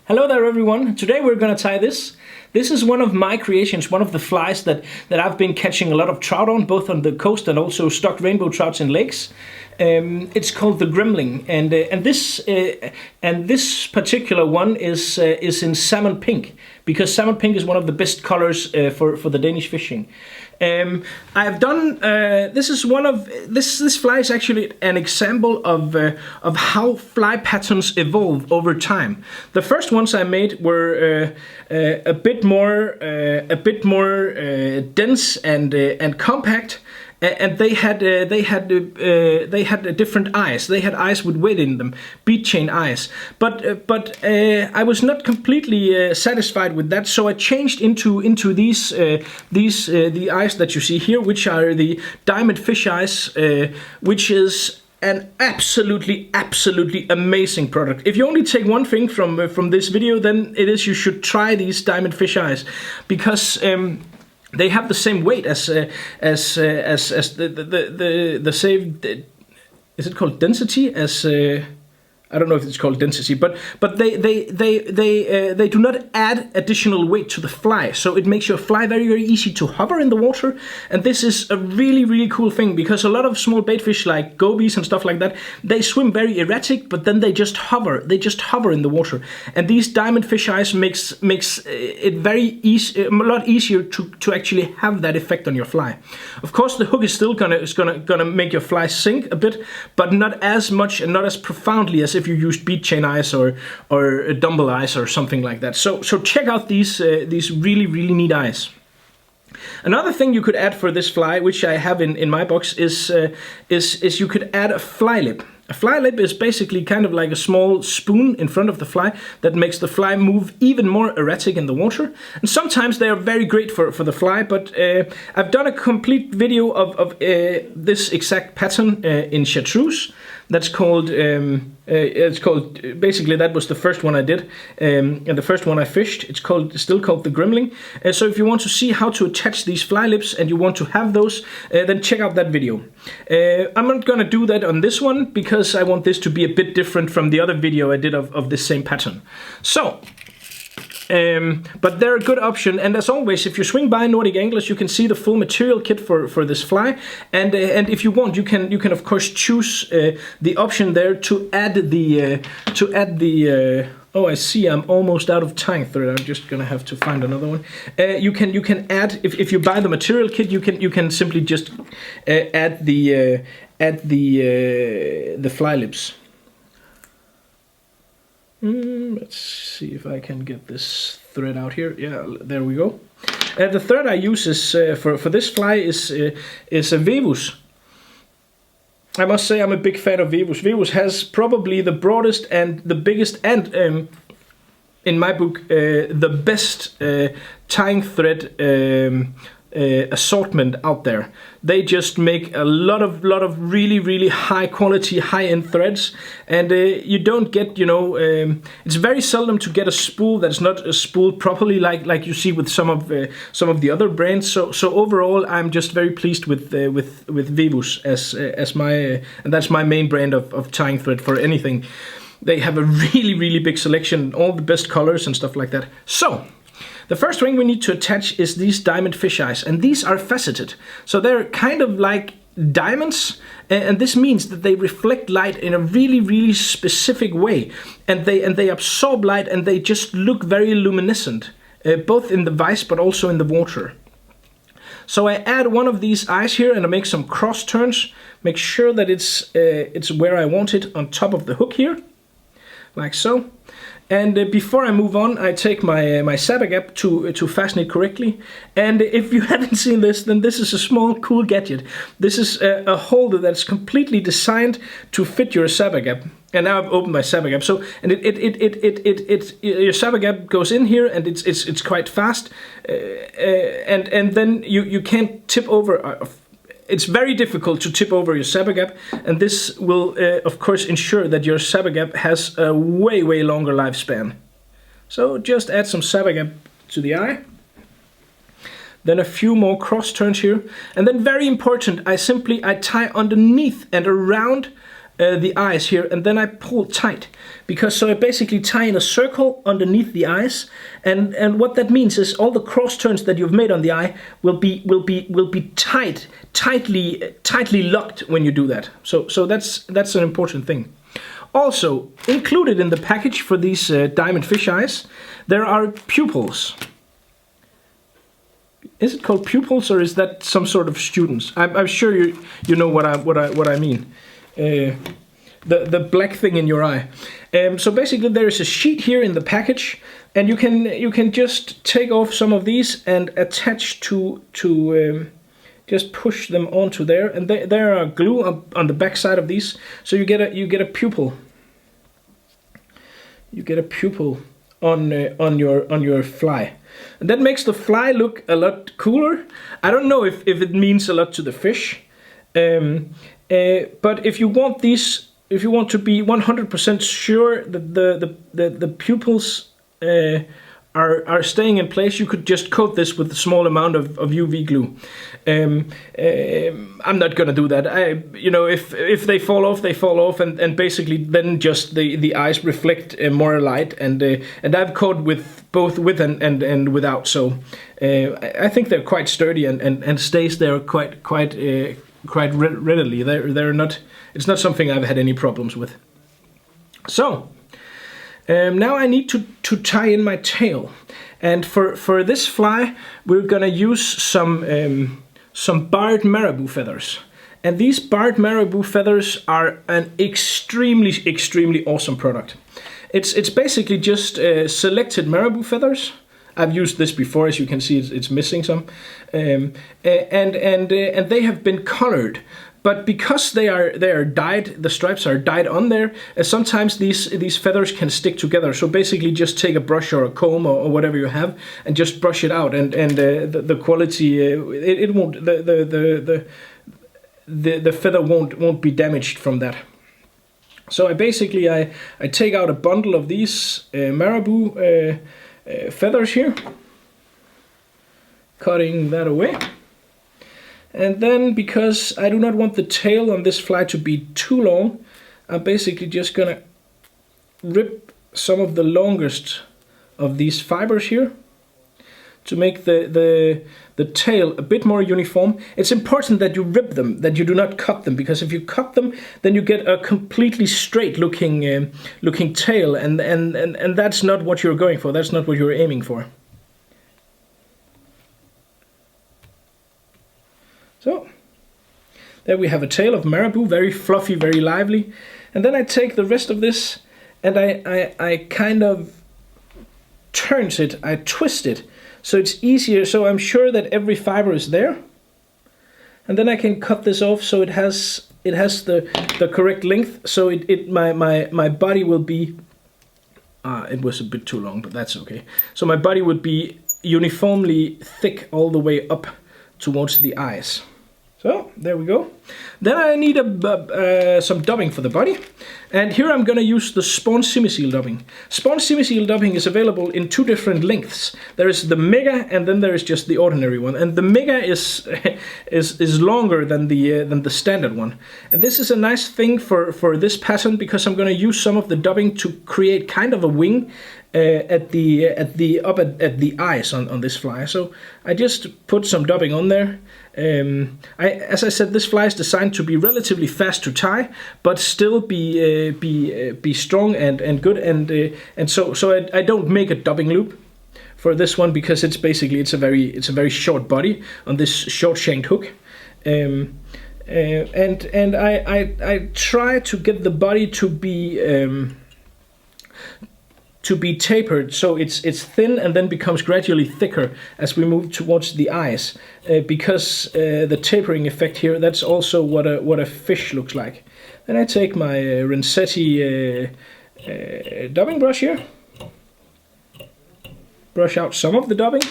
Hello there everyone, today we're going to tie this. This is one of my creations, one of the flies that I've been catching a lot of trout on, both on the coast and also stocked rainbow trouts in lakes. It's called the gremling, and this particular one is in salmon pink, because salmon pink is one of the best colors for the Danish fishing. I've done this fly is actually an example of how fly patterns evolve over time. The first ones I made were a bit more dense and compact. And they had different eyes. They had eyes with weight in them, bead chain eyes. But I was not completely satisfied with that, so I changed into these the eyes that you see here, which are the diamond fish eyes, which is an absolutely amazing product. If you only take one thing from this video, then it is you should try these diamond fish eyes, because they have the same weight as the same. Is it called density? As I don't know if it's called density, but they do not add additional weight to the fly, so it makes your fly very easy to hover in the water. And this is a really cool thing, because a lot of small baitfish like gobies and stuff like that, they swim very erratic, but then they just hover in the water. And these diamond fish eyes makes it very easy, a lot easier to actually have that effect on your fly. Of course, the hook is still gonna make your fly sink a bit, but not as much and not as profoundly as if you used bead chain eyes or dumbbell eyes or something like that. So check out these really neat eyes. Another thing you could add for this fly, which I have in my box, is you could add a fly lip. A fly lip is basically kind of like a small spoon in front of the fly that makes the fly move even more erratic in the water. And sometimes they are very great for the fly, but I've done a complete video of this exact pattern in chartreuse. That's called, basically that was the first one I did, and the first one I fished. It's still called the gremling. So if you want to see how to attach these fly lips and you want to have those, then check out that video. I'm not gonna do that on this one, because I want this to be a bit different from the other video I did of this same pattern. So, but they're a good option, and as always, if you swing by Nordic Anglers, you can see the full material kit for this fly, and if you want, you can of course choose the option there to add the oh, I see I'm almost out of tying thread. I'm just gonna have to find another one. You can add, if you buy the material kit, you can simply just add the fly lips. Let's see if I can get this thread out here. Yeah, there we go. The thread I use is for this fly is a Vevus. I must say I'm a big fan of Vevus. Vevus has probably the broadest and the biggest and in my book the best tying thread assortment out there. They just make a lot of really high quality, high-end threads, and you don't get, it's very seldom to get a spool that's not spooled properly, like you see with some of the other brands. So overall, I'm just very pleased with Vevus as my and that's my main brand of tying thread for anything. They have a really big selection, all the best colors and stuff like that. So the first ring we need to attach is these diamond fish eyes, and these are faceted. So they're kind of like diamonds, and this means that they reflect light in a really specific way, and they absorb light, and they just look very luminescent, both in the vise but also in the water. So I add one of these eyes here, and I make some cross turns, make sure that it's where I want it on top of the hook here, like so. And before I move on, I take my sabber gap to fasten it correctly. And if you haven't seen this, then this is a small cool gadget. This is a holder that's completely designed to fit your sabber gap. And now I've opened my sabber gap. So, and your sabber gap goes in here, and it's quite fast. And then you can't tip over. It's very difficult to tip over your sabber gap, and this will of course ensure that your sabber gap has a way longer lifespan. So just add some sabber gap to the eye, then a few more cross turns here, and then very important, I tie underneath and around the eyes here, and then I pull tight, because so I basically tie in a circle underneath the eyes, and what that means is all the cross turns that you've made on the eye will be tightly locked when you do that. So that's an important thing. Also included in the package for these diamond fish eyes, there are pupils. Is it called pupils, or is that some sort of students? I'm sure you know what I mean. The black thing in your eye. So basically, there is a sheet here in the package, and you can just take off some of these and attach to just push them onto there, and there are glue on the back side of these, so you get a pupil. You get a pupil on your fly, and that makes the fly look a lot cooler. I don't know if it means a lot to the fish, but if you want these, if you want to be 100% sure that the pupils are staying in place, you could just coat this with a small amount of UV glue. I'm not gonna do that. If they fall off, they fall off, and basically then just the eyes reflect more light, and I've coated with both with and without. So I think they're quite sturdy and stays there quite readily. They're not. It's not something I've had any problems with. So. Now I need to tie in my tail, and for this fly we're gonna use some barred marabou feathers, and these barred marabou feathers are an extremely awesome product. It's basically just selected marabou feathers. I've used this before, as you can see it's missing some, and they have been colored. But because they are dyed, the stripes are dyed on there, sometimes these feathers can stick together. So basically just take a brush or a comb or whatever you have and just brush it out, and the quality, it won't, the feather won't be damaged from that. So I take out a bundle of these marabou feathers here, cutting that away. And then, because I do not want the tail on this fly to be too long, I'm basically just gonna rip some of the longest of these fibers here to make the tail a bit more uniform. It's important that you rip them, that you do not cut them, because if you cut them, then you get a completely straight looking tail, and that's not what you're going for. That's not what you're aiming for. So, there we have a tail of marabou, very fluffy, very lively. And then I take the rest of this and I kind of turns it, I twist it, so it's easier, so I'm sure that every fiber is there. And then I can cut this off so it has the correct length, so my body will be, it was a bit too long, but that's okay. So my body would be uniformly thick all the way up towards the eyes. So there we go. Then I need some dubbing for the body, and here I'm going to use the Spawn Semi-Seal dubbing. Spawn Semi-Seal dubbing is available in two different lengths. There is the mega, and then there is just the ordinary one. And the mega is longer than the standard one. And this is a nice thing for this pattern, because I'm going to use some of the dubbing to create kind of a wing at the eyes on this fly. So I just put some dubbing on there. As I said, this fly is designed to be relatively fast to tie, but still be strong and good, and so I don't make a dubbing loop for this one, because it's a very short body on this short shanked hook, and I try to get the body to be tapered, so it's thin and then becomes gradually thicker as we move towards the eyes, because the tapering effect here, that's also what a fish looks like. Then I take my Rensetti dubbing brush here, brush out some of the dubbing,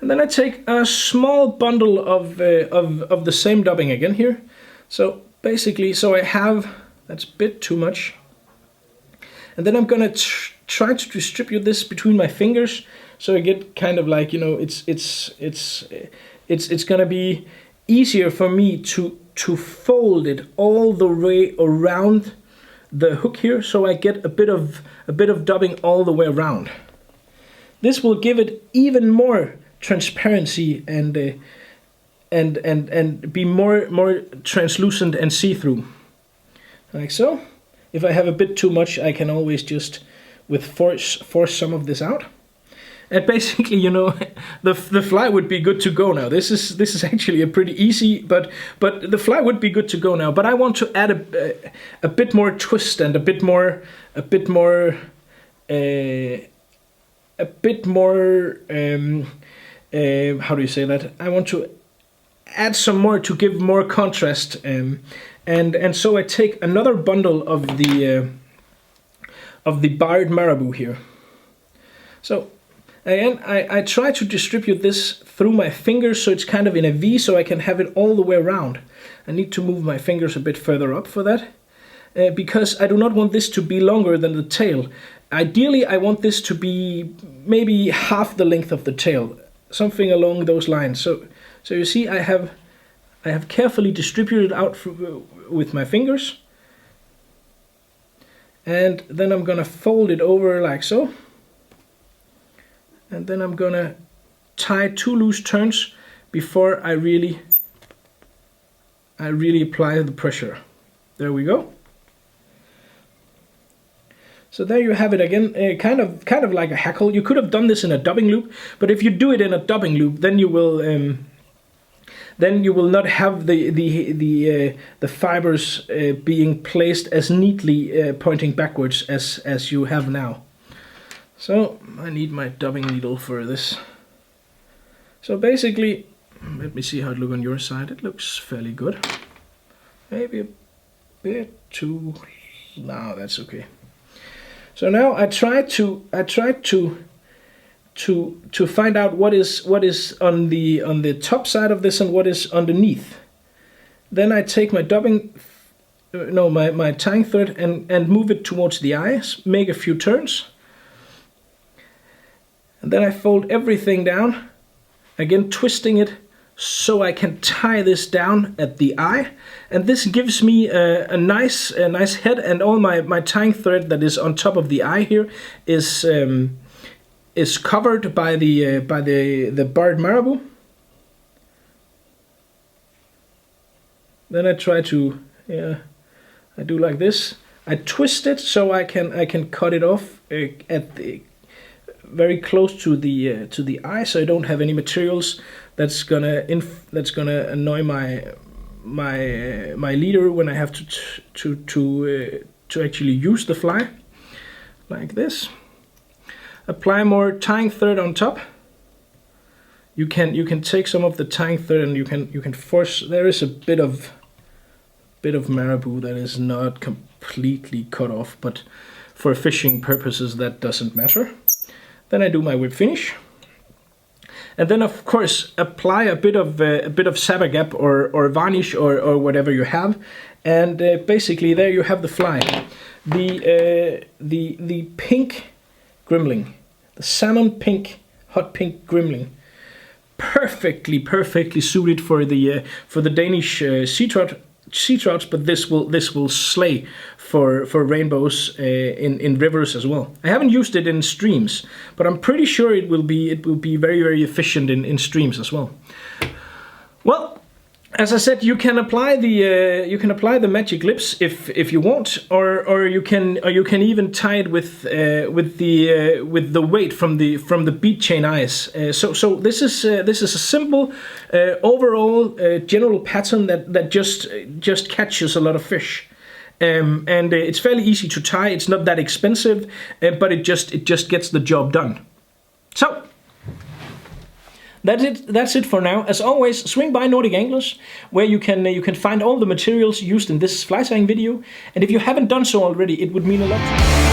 and then I take a small bundle of the same dubbing again here. So basically, I have, that's a bit too much. And then I'm gonna try to distribute this between my fingers, so I get kind of like, it's gonna be easier for me to to fold it all the way around the hook here, so I get a bit of dubbing all the way around. This will give it even more transparency and be more translucent and see-through, like so. If I have a bit too much, I can always just force some of this out. And basically, you know, the fly would be good to go now. This is actually a pretty easy, but the fly would be good to go now. But I want to add a bit more twist and a bit more how do you say that? I want to add some more to give more contrast, and so I take another bundle of the barred marabou here. So again, I try to distribute this through my fingers so it's kind of in a V, so I can have it all the way around. I need to move my fingers a bit further up for that, because I do not want this to be longer than the tail. Ideally, I want this to be maybe half the length of the tail, something along those lines. So you see, I have carefully distributed out with my fingers, and then I'm gonna fold it over like so. And then I'm gonna tie 2 loose turns before I really apply the pressure. There we go. So there you have it again, kind of like a hackle. You could have done this in a dubbing loop, but if you do it in a dubbing loop, then you will not have the fibers being placed as neatly pointing backwards as you have now. So I need my dubbing needle for this. So basically, let me see how it looks on your side. It looks fairly good. Maybe a bit too. No, that's okay. So now I try to find out what is on the top side of this and what is underneath. Then I take my my tying thread and move it towards the eyes. Make a few turns. And then I fold everything down, again twisting it so I can tie this down at the eye. And this gives me a nice head, and all my tying thread that is on top of the eye here is covered by the barred marabou. Then I try to, I do like this. I twist it so I can cut it off at the very close to the eye, so I don't have any materials that's gonna annoy my leader when I have to actually use the fly, like this. Apply more tying thread on top. You can take some of the tying thread and you can force. There is a bit of marabou that is not completely cut off, but for fishing purposes that doesn't matter. Then I do my whip finish, and then of course apply a bit of Sabagap or varnish or whatever you have, and basically there you have the fly, the pink grimling, the salmon pink, hot pink grimling, perfectly suited for the Danish sea trouts, but this will slay for rainbows in rivers as well. I haven't used it in streams, but I'm pretty sure it will be very efficient in streams as well. Well, as I said, you can apply the magic lips if you want, or you can even tie it with the weight from the bead chain eyes. So this is a simple overall general pattern that just catches a lot of fish. And it's fairly easy to tie. It's not that expensive, but it just gets the job done. So that's it for now. As always, swing by Nordic Anglers, where you can find all the materials used in this fly tying video. And if you haven't done so already, it would mean a lot to me.